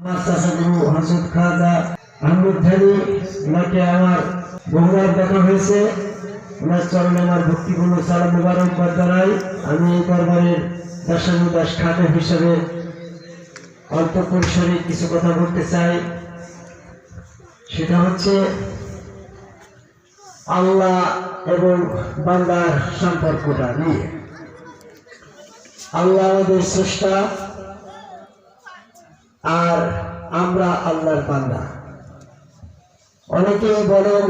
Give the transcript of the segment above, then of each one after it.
হাসুদ খাজা আহমদ ধানি ওনাকে আমার বহুবার দেখা হয়েছে। ওনার চরণে আমার ভক্তিপূর্ণ সালাম মুবারকবাদ জানাই। আমি এই দরবারের দাস খাদেম হিসেবে অল্প পরিসরে কিছু কথা বলতে চাই। সেটা হচ্ছে আল্লাহ এবং বান্দার সম্পর্কটা নিয়ে। আল্লাহ আমাদের স্রষ্টা আর আমরা আল্লাহর বান্দা। অনেকে বলেন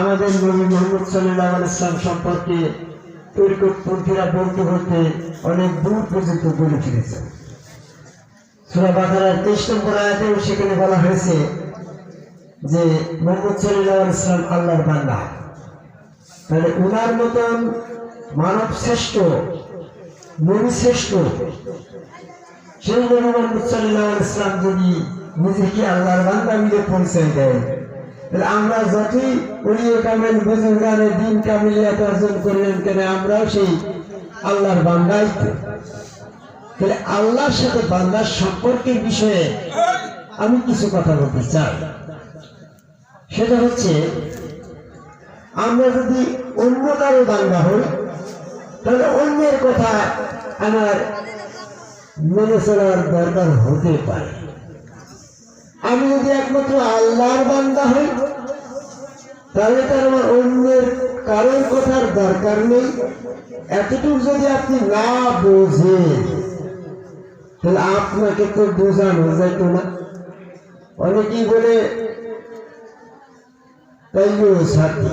আমাদের নবী মুহাম্মদ সাল্লাল্লাহু আলাইহি ওয়াসাল্লাম সম্পর্কে তরিকতপন্থীরা বলতে বলতে অনেক দূর পর্যন্ত বলে ফিরেছে। সূরা বাকারার 23 নম্বর আয়াতেও সেখানে বলা হয়েছে যে মুহাম্মদ সাল্লাল্লাহু আলাইহি ওয়াসাল্লাম আল্লাহর বান্দা। তাহলে উনার মতন মানব শ্রেষ্ঠ, নবী শ্রেষ্ঠ সেই নবী মুহাম্মদ সাল্লাল্লাহু আলাইহি ওয়াসাল্লাম যদি নিজেকে আল্লাহর বান্দা বলে পরিচয় দেয়, তাহলে আমরা যতই উলিয়ে কামেল বুজুর্গানে দিন কামিলিয়াত অর্জন করলেন কেন, আমরাও সেই আল্লাহর বান্দাই। তাহলে আল্লাহর সাথে বান্দার সম্পর্কের বিষয়ে আমি কিছু কথা বলতে চাই। সেটা হচ্ছে আমরা যদি অন্য কারো বান্দা হই, তাহলে অন্যের কথা আমার মেনে চলার দরকার হতে পারে। আমি যদি একমাত্র আল্লাহর বান্দা হই, তাহলে তার আমার অন্যের কারোর কথার দরকার নেই। এতটুকু যদি আপনি না বোঝেন, তাহলে আপনাকে তো বোঝানো যাইতো না। অনেকেই বলে তাইলেও ছাতি,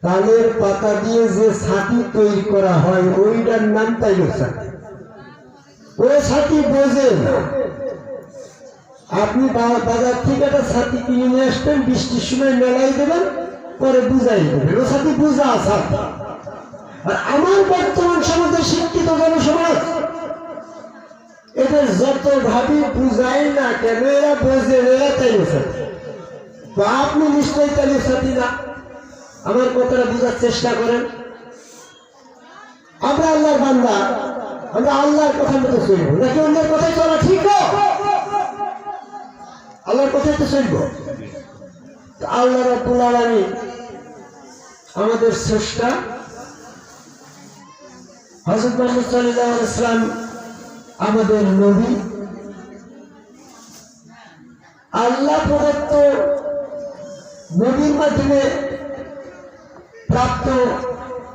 তালের পাতা দিয়ে যে ছাতি তৈরি করা হয় ওইটার নাম তাইলেও ছাতি। ওই ছাতি বোঝে না। আপনি বাজার থেকে একটা ছাতি কিনে নিয়ে আসবেন, বৃষ্টির সময় মেলাই দেবেন, পরে বুঝাই দেবেন, ও ছাতি বুঝা ছাতি। আর আমার বর্তমান সমাজের শিক্ষিত জনসমাজ এদের যত ভাবি বুঝাই না কেন, এরা বোঝে এরা তাইলেও ছাতি। তো আপনি নিশ্চয়ই তাইলেও ছাতি না। আমার কথাটা বুঝার চেষ্টা করেন। আমরা আল্লাহর বান্দা, আমরা আল্লাহর কথা মতো চলবো নাকি অন্যের কথাই চলা ঠিক? আল্লাহর কথাই তো চলব। আল্লাহ রাব্বুল আলামিন আমাদের স্রষ্টা, হযরত মুহাম্মদ সাল্লাল্লাহু আলাইহি ওয়াসাল্লাম আমাদের নবী। আল্লাহ প্রদত্ত নবীর মাধ্যমে প্রাপ্ত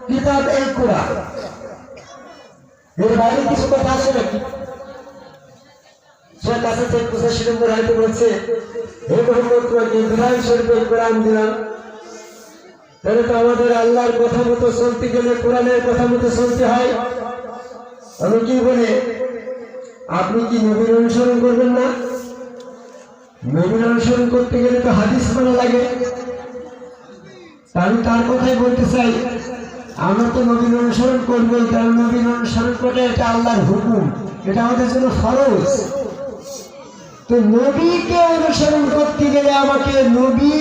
কিতাব এই কোরআন। এর বাইরে কিছু কথা আছে নাকি? সে কাছে 85 নম্বর আয়াতে বলছে, হে মুহাম্মদ তোমাকে বিধান স্বরূপে কোরআন দিলাম। তাহলে তো আমাদের আল্লাহর কথা মতো চলতে গেলে কোরআনের কথা মতো চলতে হয়। আমি কি বলে, আপনি কি নবীর অনুসরণ করবেন না? নবীর অনুসরণ করতে গেলে তো হাদিস মানা লাগে। আমি তার কথাই বলতে চাই, আমরা তো নবীর অনুসরণ করবো, কারণ নবীর অনুসরণ করে এটা আল্লাহর হুকুম, এটা আমাদের জন্য ফরজ। তো নবীকে অনুসরণ করতে গেলে আমাকে নবী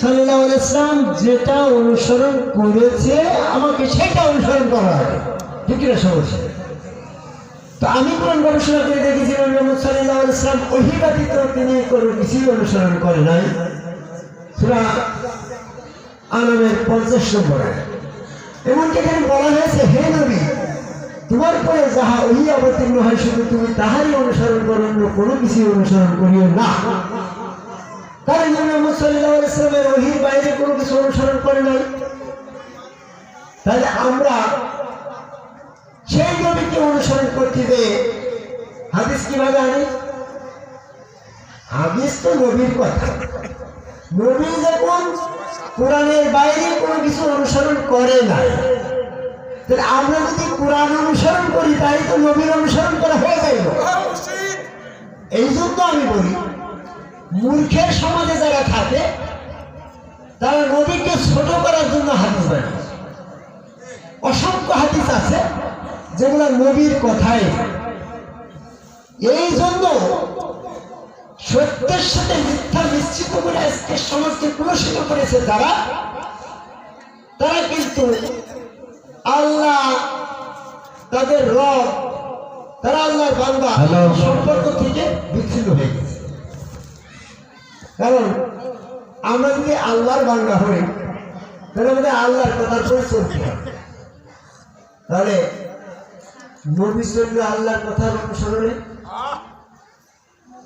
সাল্লাল্লাহু আলাইহি ওয়াসাল্লাম যেটা অনুসরণ করেছে আমাকে সেটা অনুসরণ করা হবে, ঠিক না? সমস্যা। তো আমি কোরআন গবেষণা করে দেখেছি নবী মুহাম্মদ সাল্লাল্লাহু আলাইহি ওয়াসাল্লাম ওহী ব্যতীত তিনি কোনো কিছুই অনুসরণ করে নাই। সূরা আনামের 50 নম্বর আয়াত। এমনকি এখানে বলা হয়েছে, হে নবী তোমার পরে যাহা ওহী অবতীর্ণ হয় শুধু তুমি তাহারই অনুসরণ করো, অন্য কোনো কিছু অনুসরণ করিও না। কারণ নবী মুহাম্মদ সাল্লাল্লাহু আলাইহি ওয়াসাল্লামের ওহীর বাইরে কোনো কিছু অনুসরণ করে নাই। তাহলে আমরা সেই নবীকে অনুসরণ করতে যে হাদিস কিভাবে আনি? হাদিস তো নবীর কথা। নবী যখন কোরআনের বাইরে কোনো কিছু অনুসরণ করে না, তাহলে আমরা যদি কোরআন অনুসরণ করি তাই তো নবীর অনুসরণ করা হয়ে যাইব। এই জন্য আমি বলি, মূর্খের সমাজে যারা থাকে তারা নবীকে ছোট করার জন্য হাদিস বানায়। অসংখ্য হাদিস আছে যেগুলো নবীর কথাই। এই জন্য সত্যের সাথে মিথ্যা মিশ্রিত করে আজকে সমাজকে কলুষিত করেছে তারা কিন্তু আল্লাহ তাদের রব, তারা আল্লাহর বান্দা সম্পর্ক থেকে আল্লাহর বান্দা হই, তাহলে আমাদের আল্লাহর কথার পরে চলতে হবে। তাহলে নবী চলল আল্লাহর কথার অনুসরণে,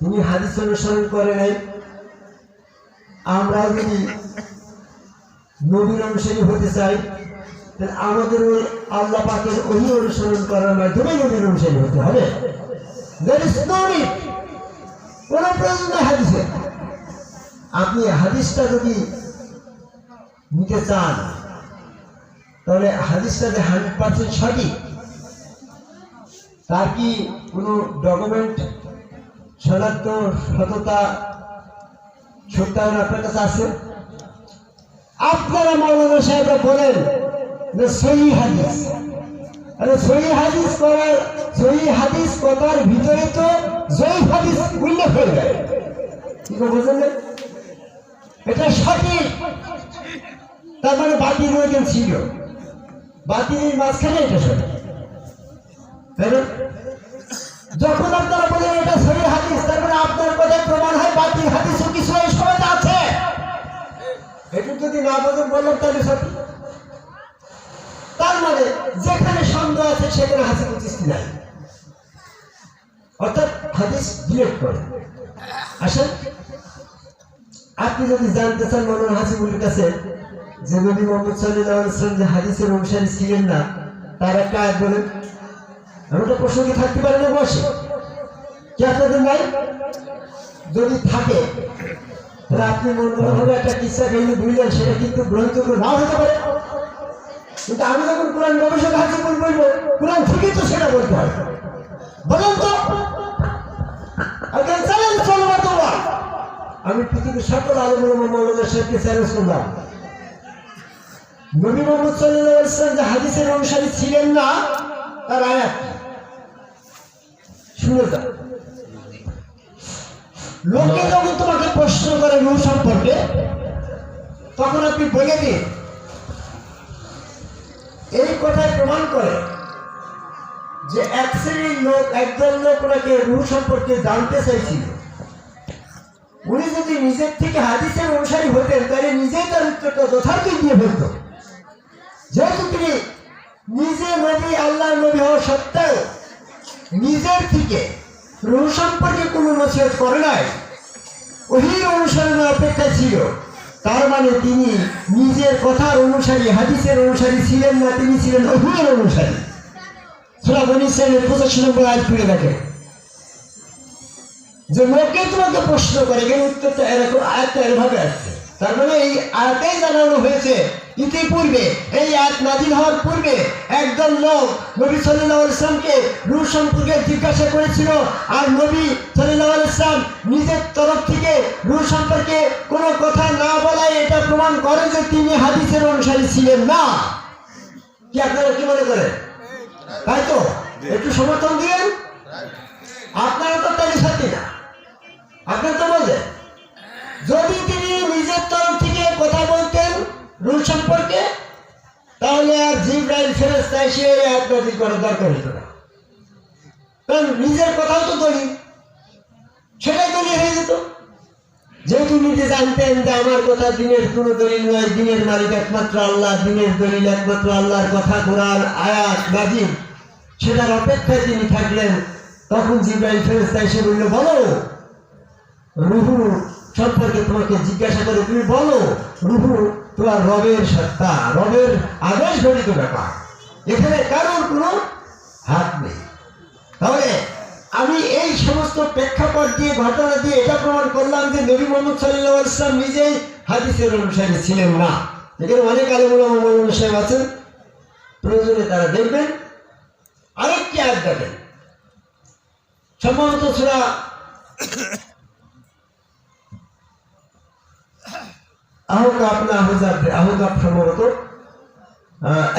তিনি হাদিস অনুসরণ করে নাই। আমরা যদি নবীর অনুসারী হতে চাই, তাহলে আমাদের ওই আল্লাহ পাকের ওহী অনুসরণ করার মাধ্যমে নবীর অনুসারী হতে হবে। কোন প্রয়োজন নেই হাদিসে। আপনি হাদিসটা যদি নিতে চান, তাহলে হাদিসটা যে 100% সঠিক, তার কি কোনো ডকুমেন্ট শনাক্ত সততা সত্যায়ন আপনার কাছে আছে? আপনারা মৌলানা সাহেবরা বলেন যে সহিহ হাদিস, আরে সহিহ হাদিস করার, সহিহ হাদিস কথার ভিতরে তো জয়ীফ হাদিস উল্লেখ হয়ে যায়। কি বুঝলেন? এটা সঠিক, তার মানে বাতিল হয়ে ছিল, বাতিলের মাঝখানে এটা সঠিক। যখন আপনারা বলেন এটা সহিহ হাদিস, তার মানে আপনার কথায় প্রমাণ হয় বাতিল হাদিসও কিছু এই সময় আছে। এটা যদি না বলেন বললাম তাহলে সঠিক। তার মানে যেখানে সন্দেহ আছে সেখানে হাদিস উপস্থিত নাই, অর্থাৎ হাদিস ডিলেট করে। আসেন, আপনি যদি জানতে চান মৌলানা হাসিবুলের কাছে যে নবী মুহাম্মদ সাল্লাল্লাহু আলাইহি ওয়াসাল্লাম যে হাদিসের অনুসারী ছিলেন না, তার একটা আয়াত বলেন। আমরা প্রশ্ন কি থাকতে পারে না বসে? কি আপনাদের নাই? যদি থাকে তাহলে আপনি মনগড়ভাবে একটা কিসসা কাহিনী বুঝলেন, সেটা কিন্তু গ্রহণযোগ্য নাও হতে পারে। কিন্তু আমি যখন কোরআন গবেষক হাসিবুল বলবো, কোরআন থেকেই তো সেটা বলতে হয়। বলেন তো, আমি পৃথিবীর সকল আলেম ওলামা মাওলানা সাহেবকে চ্যালেঞ্জ করলাম, নবী মুহাম্মদ সাল্লাল্লাহু আলাইহি ওয়াসাল্লাম যে হাদিসের অনুসারী ছিলেন না, তার আয়াত শুনে যান। লোকে যখন তোমাকে প্রশ্ন করে নূহ সম্পর্কে, তখন আপনি বলে দিন এই কথায় প্রমাণ করে যে এক শ্রেণীর লোক, একদল লোক ওনাকে নূহ সম্পর্কে জানতে চাইছিল। উনি যদি নিজের থেকে হাদিসের অনুসারী হতেন, তাহলে নিজেই তার উত্তরটা যথার্থই দিয়ে ফেলত। যেহেতু তিনি নিজে নবী, আল্লাহর নবী হওয়া সত্ত্বেও নিজের থেকে নূহ সম্পর্কে কোনো নসিহত করে নাই, ওহীর অনুসরণের অপেক্ষা ছিল, তার মানে তিনি নিজের কথার অনুসারী, হাদিসের অনুসারী ছিলেন না, তিনি ছিলেন ওহীর অনুসারী। সূরা বনী ইসরাঈলের 85 নম্বর আয়াত পড়ে দেখেন যে লোকে তোমাকে প্রশ্ন করে, কেন উত্তরটা এরকম, আয়াতটা এভাবে আসছে। তার মানে এই আয়াতেই জানানো হয়েছে ইতিপূর্বে, এই আয়াত নাযিল হওয়ার পূর্বে একদল লোক নবী সাল্লাল্লাহু আলাইহি ওয়াসাল্লামকে নূহ সম্পর্কে জিজ্ঞাসা করেছিল, আর নবী সাল্লাল্লাহু আলাইহি ওয়াসাল্লাম নিজের তরফ থেকে নূহ সম্পর্কে কোনো কথা না বলায় এটা প্রমাণ করে যে তিনি হাদিসের অনুসারী ছিলেন না। কি আপনারা কি মনে করেন? তাই তো, একটু সমর্থন দিলেন। আপনারা তো তারই সাথে না, আপনার তো বলছেন যদি তিনি নিজের তরফ থেকে কথা বলতেন নূহ সম্পর্কে, তাহলে আর জিবরাইল ফেরেশতা এসে আয়াত নাযিল করার দরকার হতো না, কারণ নিজের কথাও তো দলিল, সেটাই দলিল হয়ে যেত। যেহেতু নিজে জানতেন যে আমার কথা দিনের কোনো দলিল নয়, দিনের মালিক একমাত্র আল্লাহ, দিনের দলিল একমাত্র আল্লাহর কথা, কোরআন আয়াত নাযিল, সেটার অপেক্ষায় তিনি থাকলেন। তখন জিবরাইল ফেরেশতা এসে বলল, বলো রূহ সম্পর্কে তোমাকে জিজ্ঞাসা করে, তুমি বলো রূহ তোমার রবের সত্তা, রবের আদেশ ঘটিত ব্যাপার, এখানে কারোর কোনো হাত নেই। তাহলে আমি এই সমস্ত প্রেক্ষাপট দিয়ে, ঘটনা দিয়ে এটা প্রমাণ করলাম যে নবী মুহাম্মদ সাল্লাল্লাহু আলাইহি ওয়াসাল্লাম নিজেই হাদিসের অনুসারী ছিলেন না। এখানে অনেক আলেম ওলামা মাওলানা সাহেব আছেন, প্রয়োজনে তারা দেখবেন। আরেকটি আয়াত দেখেন, সম্ভবত সূরা আহকাফ না আহজাব, আহকাফ সম্ভবত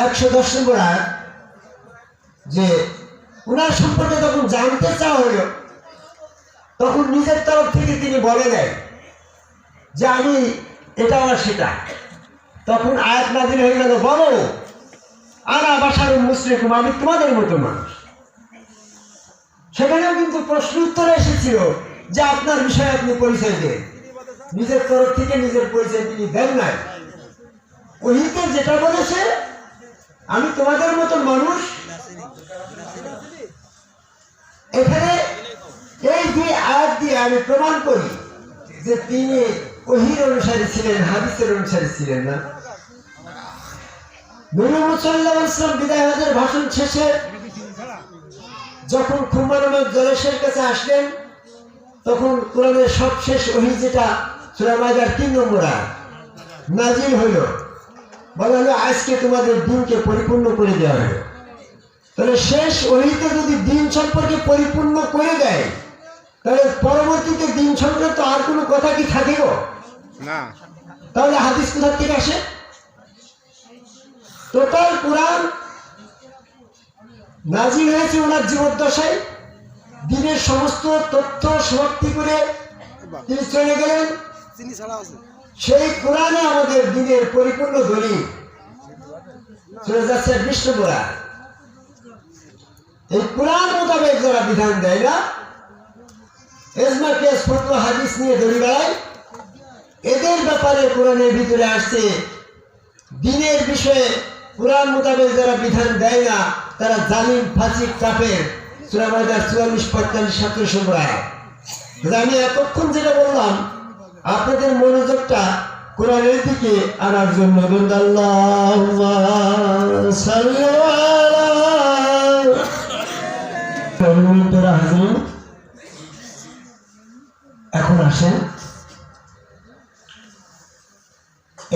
110 নম্বর আয়াত, যে উনার সম্পর্কে যখন জানতে চাওয়া হলো, তখন নিজের তরফ থেকে তিনি বলে দেন যে আমি এটা আর সেটা। তখন আয়াত নাযিল হয়ে গেল, বলো আনা বাশারুন মুসলিকুম, আমি তোমাদের মতো মানুষ। সেখানেও কিন্তু প্রশ্ন উত্তরে এসেছিল যে আপনার বিষয়ে আপনি পরিচয় দেন, নিজের তরফ থেকে নিজের পরিচয় তিনি দেন নাই। ওহিতে যেটা বলেছে, আমি তোমাদের মতো মানুষ। এখানে এই দুই আয়াত দিয়ে আমি প্রমাণ করি যে তিনি ওহির অনুসারী ছিলেন, হাদিসের অনুসারী ছিলেন না। নবী মুহাম্মদ সাল্লাল্লাহু আলাইহি ওয়াসাল্লাম বিদায় হজের ভাষণ শেষে যখন খুম্বা নামক জলেশের কাছে আসলেন, তখন কোরআনের সবশেষ ওহী যেটা সূরা মাইদার 3 নম্বর আয়াত নাজিল হইল, বলা হলো আজকে তোমাদের দিনকে পরিপূর্ণ করে দেওয়া হলো। তাহলে শেষ ওহীতে যদি দিন সম্পর্কে পরিপূর্ণ করে দেয়, তাহলে পরবর্তীতে দিন সম্পর্কে তো আর কোনো কথা কি থাকিব না। তাহলে হাদিস কোথা থেকে আসে? টোটাল কোরআন নাজিল হয়েছে ওনার জীবদ্দশায়। দিনের সমস্ত তথ্য সমাপ্তি করে তিনি চলে গেলেন। সেই কোরআনে আমাদের দিনের পরিপূর্ণ দলিল চলে যাচ্ছে 20 নম্বর আয়াত। এই কোরআন মোতাবেক যারা বিধান দেয় না, ইজমা কিয়াস ফতোয়া হাদিস নিয়ে দড়ি বেড়ায়, এদের ব্যাপারে কোরআনের ভিতরে আসছে দিনের বিষয়ে কোরআন মোতাবেক যারা বিধান দেয় না তারা জালিম, ফাসিক, কাফের। সূরা মাইদার 44, 45, 17 নম্বর আয়াত। আমি এতক্ষণ যেটা বললাম আপনাদের মনোযোগটা কোরআনের দিকে আনার জন্য। আল্লাহুম্মা সাল্লি আলা হাজির। এখন আসেন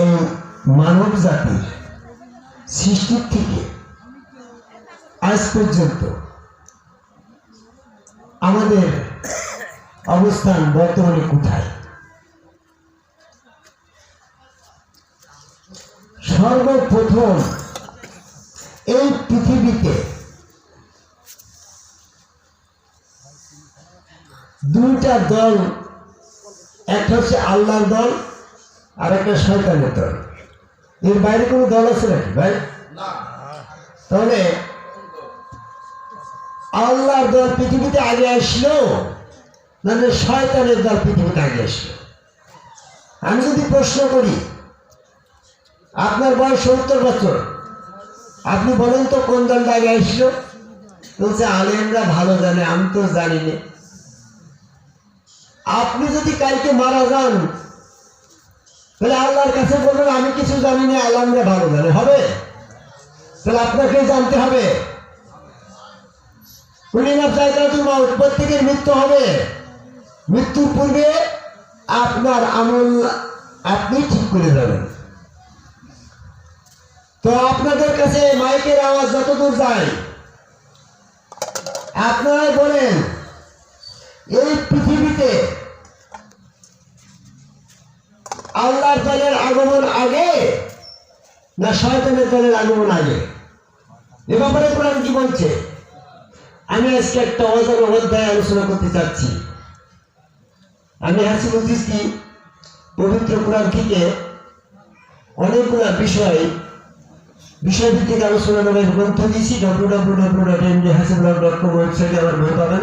এই মানব জাতির সৃষ্টির থেকে আজ পর্যন্ত আমাদের অবস্থান বর্তমানে কোথায়? সর্বপ্রথম এই পৃথিবীতে দুইটা দল, একটা হচ্ছে আল্লাহর দল আর একটা শয়তানের দল। এর বাইরে কোনো দল আছে নাকি ভাই? তাহলে আল্লাহর দল পৃথিবীতে আগে আসলো না শয়তানের দল পৃথিবীতে আগে আসলো? আমি যদি প্রশ্ন করি, আপনার বয়স 70 বছর, আপনি বলেন তো কোন দলটা আগে আসলো? বলছে আলেমরা ভালো জানে, আমি তো জানি না। আপনি যদি কালকে মারা যান, তাহলে আল্লাহর কাছে বলবেন আমি কিছু জানি না, আলেমরা ভালো জানে, হবে? তাহলে আপনাকে জানতে হবে। প্রত্যেকের মৃত্যু হবে, মৃত্যুর পূর্বে আপনার আমল আপনি ঠিক করে যাবেন। তো আপনাদের কাছে মাইকের আওয়াজ যতদূর যায়, আপনারাই বলেন এই পৃথিবীতে আল্লাহর দলের আগমন আগে না শয়তানের দলের আগমন আগে? এ ব্যাপারে কোরআন কি বলছে? আমি আজকে একটা অজানা অধ্যায় আলোচনা করতে চাচ্ছি। আমি হাসিবুল চিশতি পবিত্র কোরআন থেকে অনেকগুলো বিষয়ভিত্তিক আলোচনা নামে গ্রন্থ দিয়েছি। www.mdhasibullah.com ওয়েবসাইটে আমার বই পাবেন।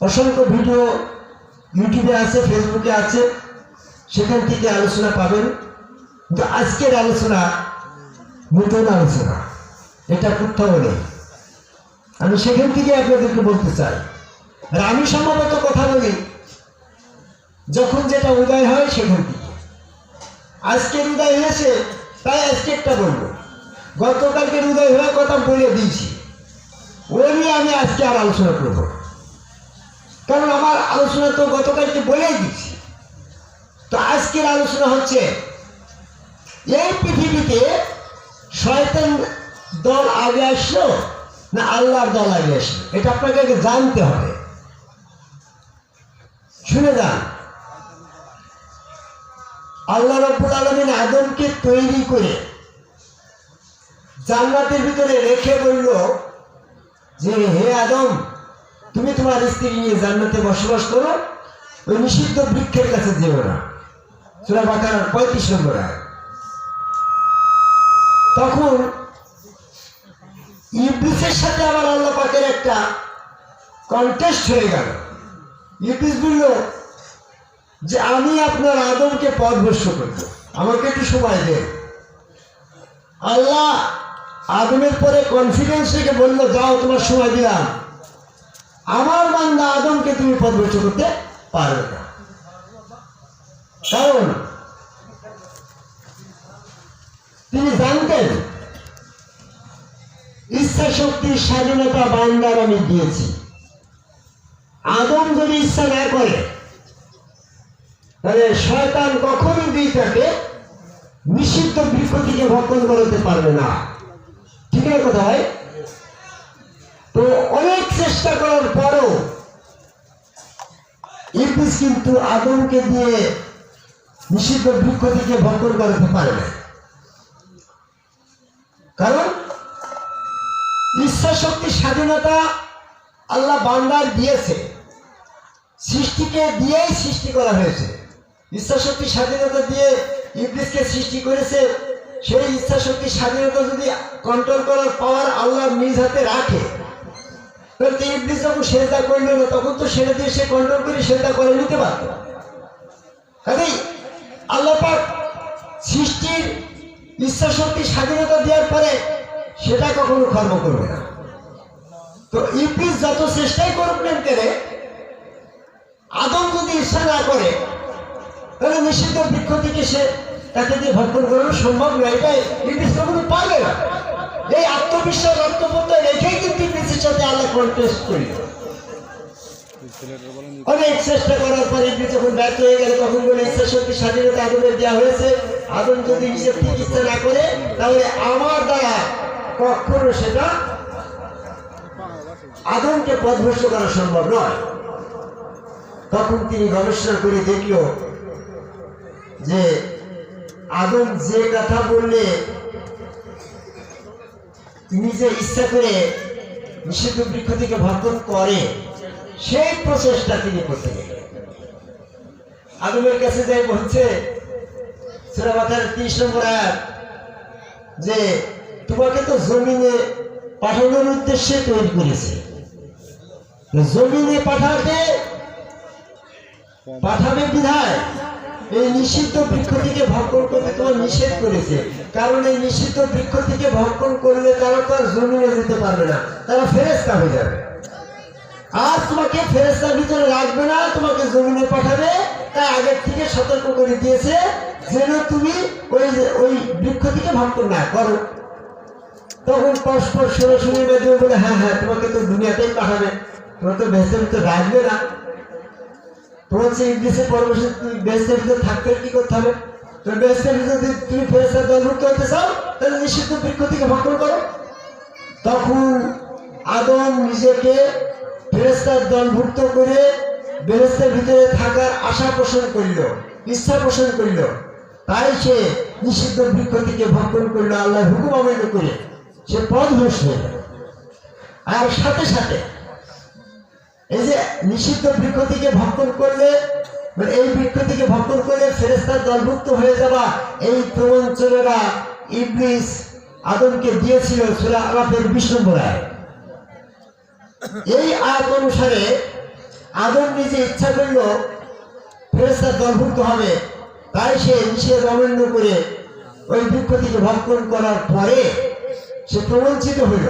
অসংখ্য ভিডিও ইউটিউবে আছে, ফেসবুকে আছে, সেখান থেকে আলোচনা পাবেন। কিন্তু আজকের আলোচনা নতুন আলোচনা, এটা কোথাও নেই। আমি সেখান থেকে আপনাদেরকে বলতে চাই। আর আমি সম্ভবত কথা বলি যখন যেটা উদয় হয় সেখান থেকে। আজকের উদয় হয়েছে তাই আজকে একটা বলবো, গতকালকের উদয় হওয়ার কথা বলে দিয়েছি, ওই নিয়ে আমি আজকে আর আলোচনা করবো। কারণ আমার আলোচনা তো গতকালকে বলেই দিচ্ছি। তো আজকের আলোচনা হচ্ছে এই পৃথিবীতে শয়তান দল আগে আসলো না আল্লাহর দল আগে আসলো, এটা আপনাকে আগে জানতে হবে। শুনে যান, আল্লাহ রাব্বুল আলামিন আদমকে তৈরি করে জান্নাতের ভিতরে রেখে বলল যে হে আদম, তুমি তোমার স্ত্রী নিয়ে জান্নাতে বসবাস করো, ওই নিষিদ্ধ বৃক্ষের কাছে যেও না। সূরা বাকারার 35 নম্বর আয়াত। তখন ইবলিসের সাথে আবার আল্লাহ পাকের একটা কন্টেস্ট হয়ে গেল। ইবলিস বলল যে আমি আপনার আদমকে পথভ্রষ্ট করব, আমাকে একটু সময় দেন। আল্লাহ আদমের পরে কনফিডেন্স রেখে বললো, যাও তোমার সময় দিলাম, আমার বান্দা আদমকে তুমি পথভ্রষ্ট করতে পারবে না। কারণ তিনি জানতেন ইচ্ছা শক্তির স্বাধীনতা বান্দার আমি দিয়েছি। আদম যদি ইচ্ছা না করে তাহলে শয়তান কখনোই তাকে নিষিদ্ধ বৃক্ষ থেকে ভক্ষণ করাতে পারবে না। ঠিক আছে কথা হয়? তো অনেক চেষ্টা করার পরও ইবলিস কিন্তু আদমকে দিয়ে নিষিদ্ধ বৃক্ষ থেকে ভক্ষণ করাতে পারে না। কারণ ইচ্ছা শক্তি স্বাধীনতা আল্লাহ বান্দার দিয়েছে, সৃষ্টিকে দিয়েই সৃষ্টি করা হয়েছে। ইচ্ছা শক্তি স্বাধীনতা দিয়ে ইবলিসকে সৃষ্টি করেছে। সেই ইচ্ছা শক্তি স্বাধীনতা যদি কন্ট্রোল করার পাওয়ার আল্লাহ নিজ হাতে রাখে, তাহলে ইবলিস যখন সেজদা করলো না, তখন তো সেটা দিয়ে সে কন্ট্রোল করে সেজদা করে নিতে পারত। কাজেই আল্লাহ পাক সৃষ্টির ইচ্ছা শক্তি স্বাধীনতা দেওয়ার পরে সেটা কখনো কর্ম করবে না। তো ইবলিস যত চেষ্টাই করুক না কেন, আদম যদি ইচ্ছা না করে তাহলে নিষিদ্ধ বৃক্ষ থেকে সে তাকে দিয়ে ভক্ষণ করানো সম্ভব নয়। এটাই ইবলিস কখনো পারবে না। এই আত্মবিশ্বাস আত্মবোধ রেখেই কিন্তু ইবলিসের সাথে আল্লাহ কন্টেস্ট করিল। অনেক চেষ্টা করার পরে ইবলিস যখন ব্যর্থ হয়ে গেল, তখন বলে ইচ্ছা শক্তি স্বাধীনতা আদমের দেওয়া হয়েছে, আদম যদি নিজের ঠিক ইচ্ছা না করে তাহলে আমার দ্বারা কখনো সেটা আদমকে পথভ্রষ্ট করা সম্ভব নয়। তখন তিনি গবেষণা করে দেখল যে আদম যে কথা বললে নিজে ইচ্ছা করে নিষিদ্ধ বৃক্ষ থেকে ভক্ষণ করে, সেই প্রচেষ্টা তিনি করতে গেলেন। আদমের কাছে যাই বলছে সূরা বাকারার 30 নম্বর আয়াত, যে তোমাকে তো জমিনে পাঠানোর উদ্দেশ্যে তৈরি করেছে, জমিনে পাঠাবে বিধায় এই নিষিদ্ধ বৃক্ষ থেকে ভক্ষণ করতে তোমার নিষেধ করেছে। কারণ এই নিষিদ্ধ বৃক্ষ থেকে ভক্ষণ করলে তারা তো আর জমিনে যেতে পারবে না, তারা ফেরেশতা হয়ে যাবে। আর তোমাকে ফেরেশতার ভিতরে রাখবে না, তোমাকে জমিনে পাঠাবে। তাই আগের থেকে সতর্ক করে দিয়েছে যেন তুমি ওই বৃক্ষ থেকে ভক্ষণ না করো। তখন পরস্পর শুনে বেঁধে বলে, হ্যাঁ হ্যাঁ তোমাকে তো দুনিয়াতেই পাঠাবে, তোমার তো বেহেশতের ভিতরে রাখবে না। তোমার সেই ইবলিসের পরামর্শে তুমি বেহেশতের ভিতরে থাকতে কি করতে হবে? তুমি বেহেশতের ভিতরে যদি তুমি ফেরেশতার দলভুক্ত হতে চাও তাহলে নিষিদ্ধ বৃক্ষ থেকে ভক্ষণ করো। তখন আদম নিজেকে ফেরেশতার দলভুক্ত করে বেহেশতের ভিতরে থাকার আশা পোষণ করিল, ইচ্ছা পোষণ করিল। তাই সে নিষিদ্ধ বৃক্ষ থেকে ভক্ষণ করলো, আল্লাহর হুকুম অমান্য করে সে পথভ্রষ্ট হয়ে গেল। আর সাথে সাথে এই যে নিষিদ্ধ বৃক্ষ থেকে ভক্ষণ করলে, মানে এই বৃক্ষ থেকে ভক্ষণ করলে ফেরেশতার দলভুক্ত হয়ে যাওয়া, এই প্রবঞ্চনারা ইবলিস আদমকে দিয়েছিল সূরা আরাফের 20 নম্বর আয়াত। এই আয়াত অনুসারে আদম নিজে ইচ্ছা করলো ফেরেশতার দলভুক্ত হবে, তাই সে নিষেধ অমান্য করে ওই বৃক্ষ থেকে ভক্ষণ করার পরে সে প্রবঞ্চিত হইল,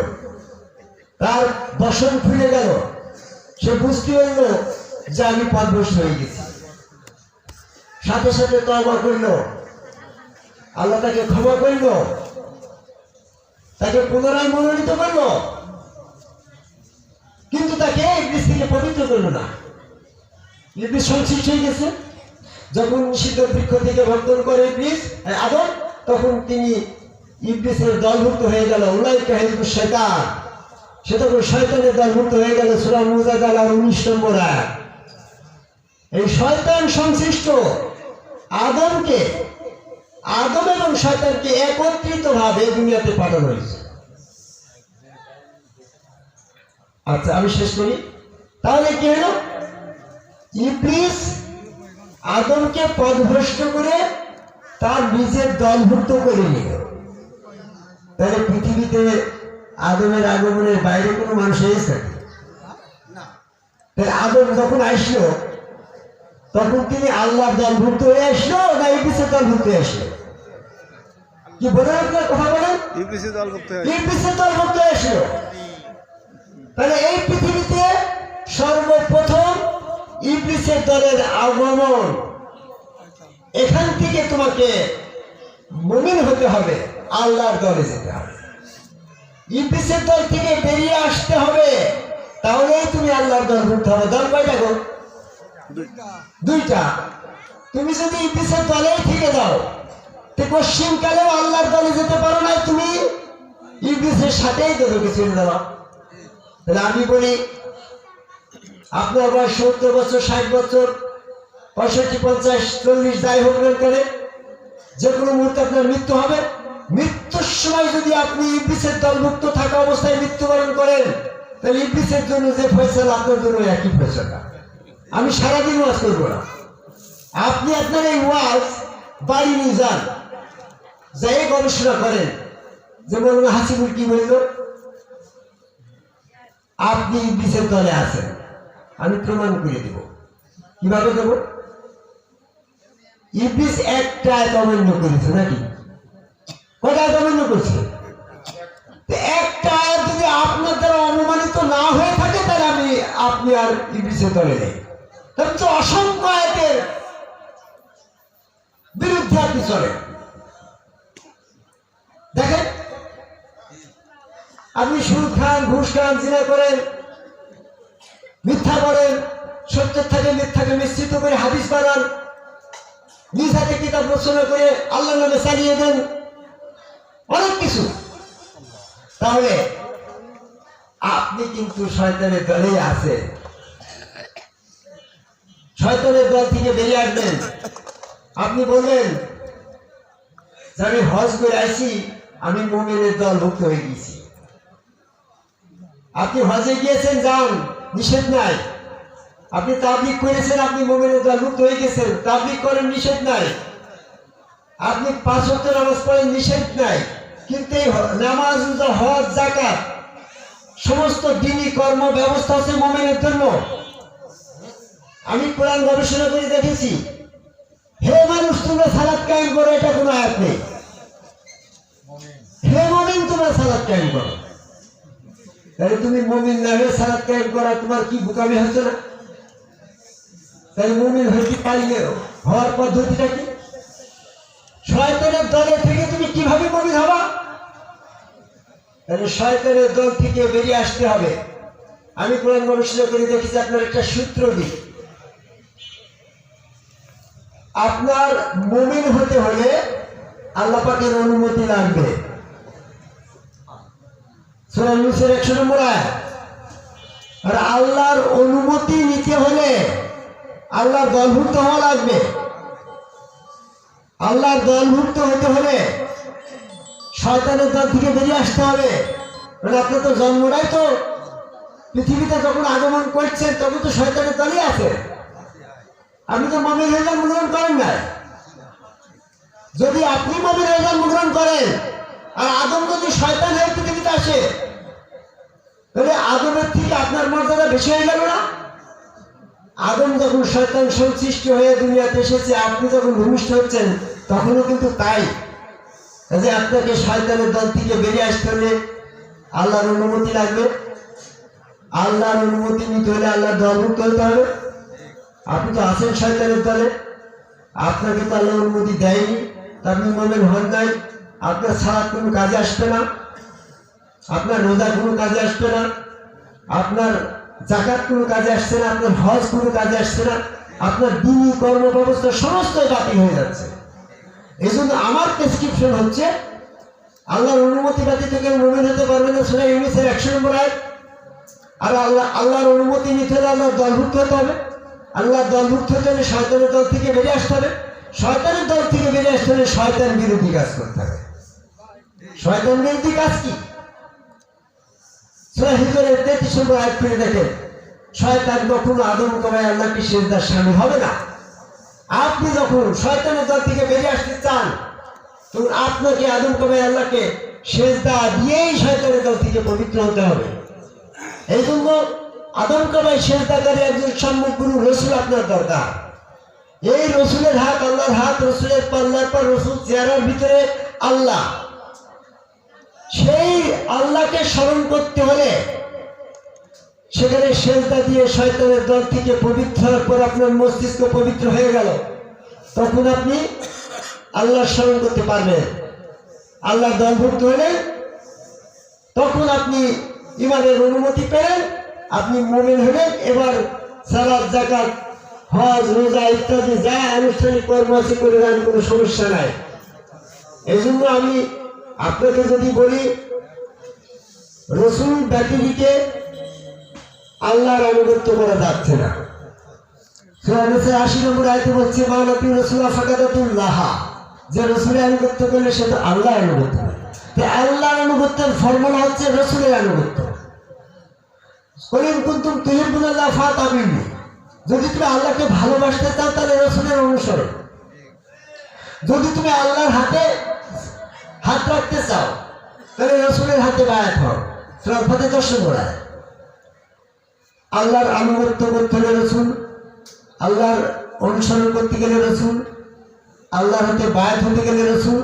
তার বসন খুলে গেল, সে বুঝতে পারল যে আমি পথভ্রষ্ট হয়ে গেছি। সাথে সাথে তওবা করল, আল্লাহ তাকে ক্ষমা করল, তাকে পুনরায় মনোনীত করল, কিন্তু তাকে ইবলিস থেকে পবিত্র করল না। ইবলিস সংশ্লিষ্ট হয়ে গেছে। যখন নিষিদ্ধ বৃক্ষ থেকে ভক্ষণ করে ইবলিস আদম, তখন তিনি ইবলিসের দলভুক্ত হয়ে গেল। উলাইকা হিজবুশ শাইতান, সে তখন শয়তানের দলভুক্ত হয়ে গেল। সূরা মুজাদালার 19 নম্বর আয়াত। এই শয়তান সংশ্লিষ্ট আদম এবং শয়তানকে একত্রিত ভাবে দুনিয়াতে পাঠানো হয়েছে। আচ্ছা আমি শেষ করি। তাহলে কি হলো? ইবলিস আদমকে পথভ্রষ্ট করে তার নিজের দলভুক্ত করে নিল। তাহলে পৃথিবীতে আদমের আগমনের বাইরে কোনো মানুষ এসেছে? তাই আদম যখন আসলো তখন তিনি আল্লাহর দলভুক্ত হয়ে আসলো না ইবলিসের দলভুক্ত হয়ে আসলো? কি বলেন আপনার কথা বলেন? ইবলিসের দলভুক্ত হয়ে আসলো। তাহলে এই পৃথিবীতে সর্বপ্রথম ইবলিসের দলের আগমন, এখান থেকে তোমাকে মুমিন হতে হবে, আল্লাহর দলে যেতে হবে, ইবলিসের দল থেকে বেরিয়ে আসতে হবে, তাহলেই তুমি আল্লাহর দলভুক্ত হবে। দল কয়টা গো? দুইটা। তুমি যদি ইবলিসের দলেই থেকে যাও, তো পশ্চিমকালেও আল্লাহর দলে যেতে পারো না, তুমি ইবলিসের সাথেই দলকে চলে যাওয়া। তাহলে আমি বলি, আপনার বয়স 70 বছর, 60 বছর, 65, 50, 40 যাই হোক না করে, যে কোনো মুহূর্তে আপনার মৃত্যু হবে। মৃত্যুর সময় যদি আপনি ইবলিসের দলভুক্ত থাকা অবস্থায় মৃত্যুবরণ করেন, তাহলে ইবলিসের জন্য যে ফয়সালা আপনার জন্য একই ফয়সালা। আমি সারাদিন ওয়াজ করবো না, আপনি আপনার এই ওয়াজ বাড়ি নিয়ে যান, যাই গবেষণা করেন যে মৌলানা হাসিবুল কি বলল, আপনি ইবলিসের দলে আছেন, আমি প্রমাণ করে দেব। কিভাবে দেব? ইবলিস একটা আয়াত অমান্য করেছে নাকি? কয়টা আয়াত অমান্য করছে? একটা আয়াত যদি আপনার দ্বারা অনুমানিত না হয়ে থাকে, তাহলে আপনি আর ইবলিসের দলে নেই। তাহলে তো অসংখ্য আয়াতের বিরুদ্ধে আপনি চলেন। দেখেন, আপনি সুদ খান, ঘুষ খান, জিনা করেন, মিথ্যা বলেন, সত্যের থেকে মিথ্যাকে মিশ্রিত করে হাদিস বানান, নিজ হাতে কিতাব রচনা করে আল্লাহর নামে চালিয়ে দেন, অনেক কিছু। তাহলে আপনি কিন্তু শয়তানের দলেই আছেন। শয়তানের দল থেকে বেরিয়ে আসবেন। আপনি বলবেন যে আমি হজ করে আসি, আমি মুমিনের দলভুক্ত হয়ে গেছি। আপনি হজে গিয়েছেন, যান, নিষেধ নাই। আপনি তাবলীগ করেছেন, আপনি মুমিনের দলভুক্ত হয়ে গেছেন, তাবলীগ করেন, নিষেধ নাই। আপনি 5 ওয়াক্ত নামাজ পড়েন, নিষেধ নাই। কিন্তু এই নামাজ, রোজা, হজ, যাকাত সমস্ত দ্বীনি কর্ম ব্যবস্থা হচ্ছে মুমিনের জন্য। আমি কোরআন গবেষণা করে দেখেছি, হে মানুষ তোমরা সালাত কায়েম করো, এটা কোনো আয়াত নেই। হে মুমিন তোমরা সালাত কায়েম করো। তাহলে তুমি মুমিন না হয়ে সালাত কায়েম করা তোমার কি বোকামি হচ্ছে না? তাই মুমিন হইতে পারলে হওয়ার পদ্ধতিটা কি? শয়তানের দলে থেকে তুমি কিভাবে মুমিন হবা? তাহলে শয়তানের দল থেকে বেরিয়ে আসতে হবে। আমি কোরআন গবেষণা করে দেখেছি, আপনার একটা সূত্র দিই। আপনার মুমিন হতে হলে আল্লাহ পাকের অনুমতি লাগবে। সূরা ইউনূসের 100 নম্বর আয়াত। আর আল্লাহর অনুমতি নিতে হলে আল্লাহর দলভুক্ত হওয়া লাগবে। আল্লাহর দলভুক্ত হতে হলে শয়তানের দল থেকে বেরিয়ে আসতে হবে। মানে আপনার তো জন্মটাই তো পৃথিবীতে যখন আগমন করছেন, তখন তো শয়তানের দলই আছে। আপনি তো মুমিন হয়ে জন্মগ্রহণ করেন না। যদি আপনি মুমিন হয়ে জন্মগ্রহণ করেন আর আদম যদি শয়তান হয়ে পৃথিবীতে আসে, তাহলে আদমের থেকে আপনার মর্যাদা বেশি হয়ে গেল না? আদম যখন শয়তান সংশ্লিষ্ট হয়ে দুনিয়াতে এসেছে, আপনি যখন ভূমিষ্ঠ হচ্ছেন, তখনও কিন্তু তাই। যে আপনাকে শয়তানের দল থেকে বেরিয়ে আসতে হলে আল্লাহর অনুমতি লাগবে। আল্লাহর অনুমতি নিতে হলে আল্লাহর দলভুক্ত হতে হবে। আপনি তো আছেন শয়তানের দলে, আপনাকে তো আল্লাহ অনুমতি দেয়নি, আপনি মুমিন হন নাই। আপনার সালাত কোনো কাজে আসবে না, আপনার রোজা কোনো কাজে আসবে না, আপনার যাকাত কোনো কাজে আসছে না, আপনার হজ কোনো কাজে আসছে না, আপনার দ্বীনি কর্ম ব্যবস্থা সমস্তই বাতিল হয়ে যাচ্ছে। এই জন্য আমার প্রেসক্রিপশন হচ্ছে, আল্লাহর অনুমতি ব্যতীত কেউ মুমিন হতে পারবে না। সূরা ইউনূসের 100 নম্বর আয়াত। আর আল্লাহর অনুমতি নিতে হলে আল্লাহর দলভুক্ত হতে হবে। আল্লাহর দলভুক্ত হতে হলে শয়তানের দল থেকে বেরিয়ে আসতে হবে। শয়তানের দল থেকে বেরিয়ে আসতে হলে শয়তান বিরোধী কাজ করতে হবে। শয়তান বিরোধী কাজ কি? সূরা হিজরের 33 নম্বর আয়াত পড়ে দেখেন, শয়তান কখনো আদম কমায় আল্লাহকে সিজদার শামিল হবে না। আপনি যখন শয়তানের দল থেকে বেরিয়ে আসতে চান, তখন আপনাকে আদম কমায় আল্লাহকে সিজদা দিয়েই শয়তানের দল থেকে পবিত্র হতে হবে। এই জন্য আদম কমায় সিজদাকারী একজন সম্মুখ গুরু রাসূল আপনার দরকার। এই রসুলের হাত আল্লাহর হাত, রসুলের পাল্লার পর রসুল চেহারার ভিতরে আল্লাহ। সেই আল্লাহকে স্মরণ করতে হলে সেখানে সেজদা দিয়ে শয়তানের দল থেকে পবিত্র হওয়ার পর আপনার মস্তিষ্ক পবিত্র হয়ে গেল, তখন আপনি আল্লাহর স্মরণ করতে পারবেন। আল্লাহর দলভুক্ত হলেন, তখন আপনি ইমানের অনুমতি পেলেন, আপনি মুমিন হলেন। এবার সালাত, যাকাত, হজ, রোজা ইত্যাদি যা আনুষ্ঠানিক কর্ম আছে করে দেন, কোনো সমস্যা নাই। এই জন্য আমি আপনাকে যদি বলি, রসুল ব্যক্তিকে আল্লাহর আনুগত্য করা যাচ্ছে না। সূরা নিসা ৮০ নম্বর আয়াতে বলছে, মানাতি রাসূলা ফাকাদাতুল্লাহ, যে রসুলের আনুগত্য করলে সেটা আল্লাহর আনুগত্য। তো আল্লাহর আনুগত্যের ফর্মুলা হচ্ছে রসুলের আনুগত্য। কুনতুম তুহিব্বুনাল্লাহ ফাত্তাবিউনি, যদি তুমি আল্লাহকে ভালোবাসতে চাও তাহলে রসুলের অনুসরণ। যদি তুমি আল্লাহর হাতে হাত রাখতে চাও তাহলে রসুলের হাতে বায়াত হও। সূরা ফাতিহা ১০ নম্বর আয়াত। আল্লাহর আনুগত্য করতে হলে রসুল, আল্লাহর অনুসরণ করতে গেলে রসুল, আল্লাহর হাতে বায়াত হতে গেলে রসুল।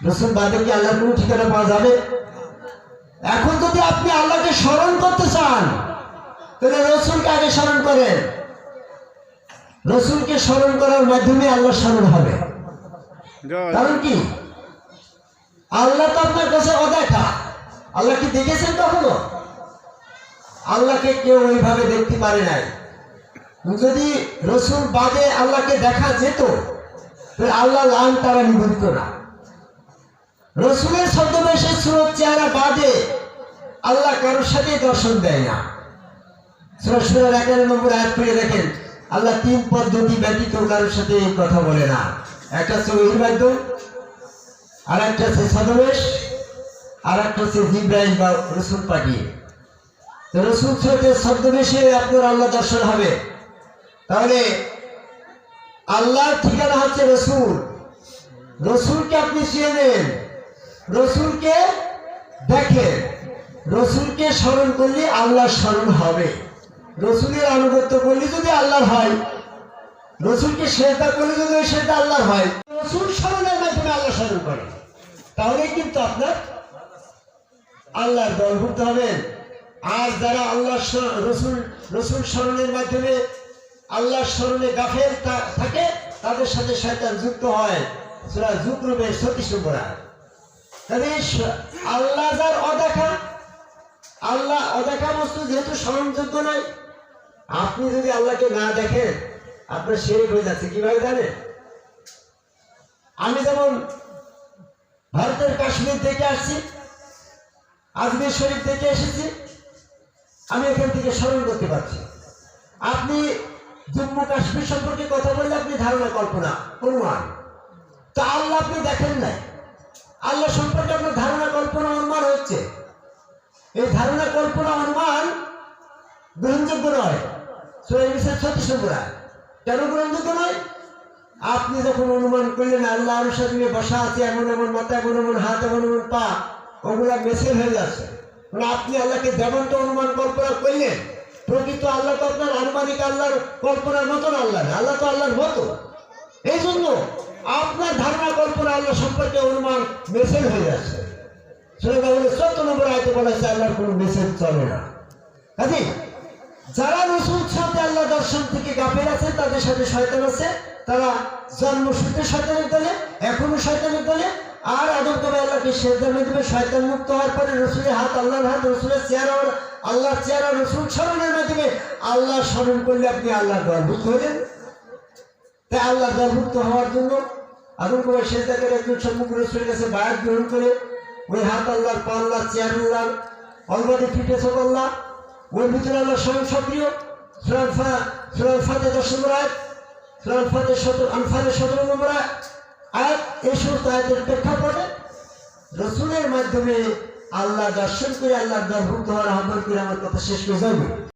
রসুল বাদে কি আল্লাহর কোনো ঠিকানা পাওয়া যাবে? এখন যদি আপনি আল্লাহকে স্মরণ করতে চান তাহলে রসুলকে আগে স্মরণ করেন। রসুলকে স্মরণ করার মাধ্যমে আল্লাহ স্মরণ হবে। কারণ কি? আল্লাহ তো আপনার কাছে অদেখা। আল্লাহ কি দেখেছেন কখনো? আল্লাহকে কেউ ওইভাবে দেখতে পারে নাই। যদি রসুল বাদে আল্লাহকে দেখা যেত তাহলে আল্লাহ লান তারা নিবন্ধিত না। রসুলের ছদ্মবেশে সুরত চেহারা বাদে আল্লাহ কারোর সাথে দর্শন দেয় না। সূরা শুরার ১১ নম্বর আয়াত পড়ে দেখেন, আল্লাহ ৩ পদ্ধতি ব্যতীত কারোর সাথে কথা বলে না। একটা হচ্ছে ওহীর মাধ্যম, আর একটা হচ্ছে ছদ্মবেশ, আর একটা হচ্ছে জিবরাইল বা রসুল পাঠিয়ে। তো রসুল ছদ্মবেশে আপনার আল্লাহ দর্শন হবে। তাহলে আল্লাহর ঠিকানা হচ্ছে রসুল। রসুলকে আপনি চেনেন, রসুলকে দেখেন, রসুলকে স্মরণ করলে আল্লাহর স্মরণ হবে। রসুলের আনুগত্য করলে যদি আল্লাহর হয়, রসুলকে সেজদা করলে যদি ওই সেজদা আল্লাহর হয়, রসুল স্মরণের মাধ্যমে আল্লাহ স্মরণ করে, তাহলে কিন্তু আপনার আল্লাহর দলভুক্ত হবেন। আর যারা আল্লাহ রসুল স্মরণের মাধ্যমে আল্লাহর স্মরণে গাফেল থাকে, তাদের সাথে শয়তান যুক্ত হয়। সূরা যুকরুমের ৩৬ নম্বর আয়াত। তাহলে আল্লাহ যার অদেখা, আল্লাহ অদেখা বস্তু যেহেতু স্মরণযোগ্য নয়, আপনি যদি আল্লাহকে না দেখেন আপনার শিরক হয়ে যাচ্ছে। কিভাবে জানেন? আমি যেমন ভারতের কাশ্মীর থেকে আসছি, আজমির শরীফ থেকে এসেছি, আমি এখান থেকে স্মরণ করতে পারছি। আপনি জম্মু কাশ্মীর সম্পর্কে কথা বললে আপনি ধারণা, কল্পনা, অনুমান। তা আল্লাহ আপনি দেখেন নাই, আল্লাহ সম্পর্কে আপনার ধারণা, কল্পনা, অনুমান হচ্ছে। এই ধারণা, কল্পনা, অনুমান গ্রহণযোগ্য নয়। সূরা নিসা ৩৬ নম্বর আয়াত। কেন গ্রহণযোগ্য নয়? আপনি যখন অনুমান করলেন আল্লাহ অনুসারে বসা আছে, এমন এমন মাথা, এমন এমন হাত, এমন এমন পা, ওগুলা মেসেজ হয়ে যাচ্ছে। আপনি আল্লাহকে যেমনটা অনুমান কল্পনা করলেন, প্রকৃত আল্লাহ তো আপনার আনুমানিক আল্লাহর কল্পনার মতন আল্লাহ না, আল্লাহ তো আল্লাহর মতো। এই জন্য আপনার ধারণা, কল্পনা আল্লাহ সম্পর্কে অনুমান মেসেজ হয়ে যাচ্ছে। সূরা ৭৪ নম্বর আয়াতে বলা হয়েছে আল্লাহর কোনো মেসেজ চলে না। কাজে যারা রসুল সাথে আল্লাহ দর্শন থেকে গাফেল আছে, তাদের সাথে শয়তান আছে। তারা জন্মসূত্রে শয়তানের দলে, এখনো শয়তানের দলে। আর আদম কবে আল্লাহকে সেজদার মাধ্যমে শয়তান মুক্ত হওয়ার পরে রসুলের হাত আল্লাহর হাত, রসুলের চেহারা আল্লাহর চেহারা, রসুল স্মরণের মাধ্যমে আল্লাহ স্মরণ করলে আপনি আল্লাহর দলভুক্ত হলেন। তাই আল্লাহর দলভুক্ত হওয়ার জন্য আদম কবে সেজদা করে একজন সম্মুখ রসুলের কাছে বায়াত গ্রহণ করে, ওই হাত আল্লাহর, পা আল্লাহর, চেহারা আল্লাহর, অলমাটি ফিটেছ আল্লাহ, ওর ভিতরে আল্লাহ স্বয়ং সক্রিয়। সূরা ফাতিহা ১০ নম্বর আয়াত, সূরা আনফালের ১৭ নম্বর আয়াত। এই সমস্ত আয়াতের প্রেক্ষাপটে রসুলের মাধ্যমে আল্লাহ দর্শন করে আল্লাহর দলভুক্ত হওয়ার আহ্বান করে আমার কথা শেষ করে যাবে।